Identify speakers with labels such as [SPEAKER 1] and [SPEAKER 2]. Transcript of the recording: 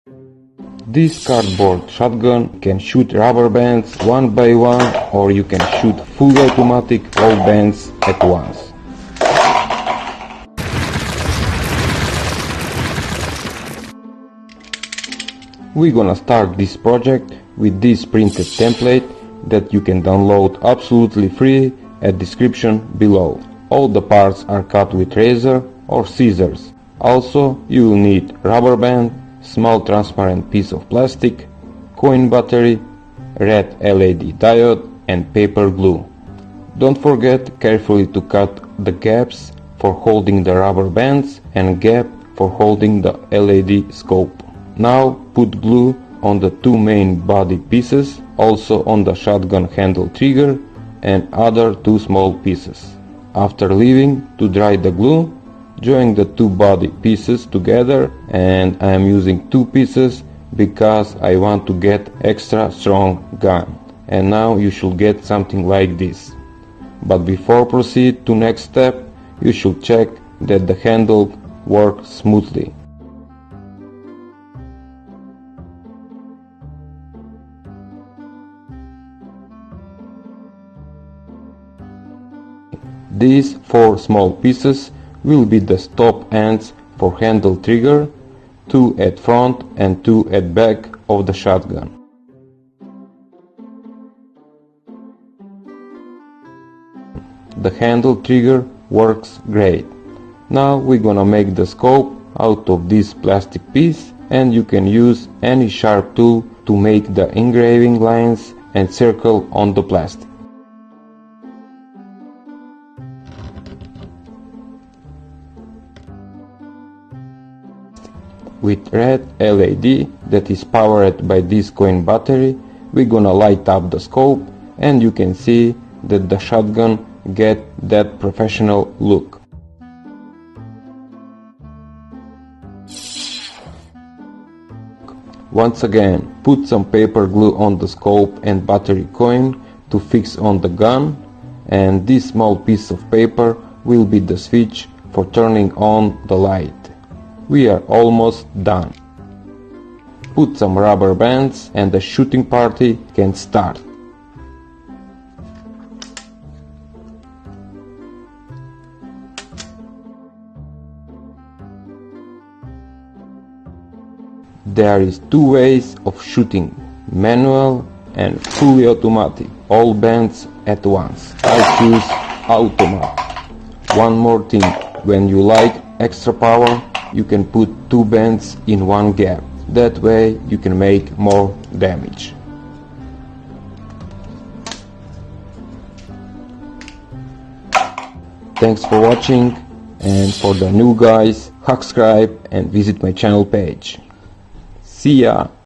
[SPEAKER 1] This cardboard shotgun can shoot rubber bands one by one, or you can shoot fully automatic all bands at once. We're gonna start this project with this printed template that you can download absolutely free at description below. All the parts are cut with razor or scissors. Also, you will need rubber band, small transparent piece of plastic, coin battery, red LED diode and paper glue. Don't forget carefully to cut the gaps for holding the rubber bands and gap for holding the LED scope. Now put glue on the two main body pieces, also on the shotgun handle trigger and other two small pieces. After leaving to dry the glue, join the two body pieces together, and I am using two pieces because I want to get extra strong gun. And now you should get something like this. But before proceed to next step, you should check that the handle works smoothly. These four small pieces will be the stop ends for handle trigger, two at front and two at back of the shotgun. The handle trigger works great. Now we're gonna make the scope out of this plastic piece, and you can use any sharp tool to make the engraving lines and circle on the plastic. With red LED that is powered by this coin battery, we're gonna light up the scope, and you can see that the shotgun get that professional look. Once again, put some paper glue on the scope and battery coin to fix on the gun, and this small piece of paper will be the switch for turning on the light. We are almost done. Put some rubber bands and the shooting party can start. There is two ways of shooting, manual and fully automatic, all bands at once. I choose automatic. One more thing, when you like extra power, you can put two bands in one gap. That way you can make more damage. Thanks for watching, and for the new guys, subscribe and visit my channel page. See ya!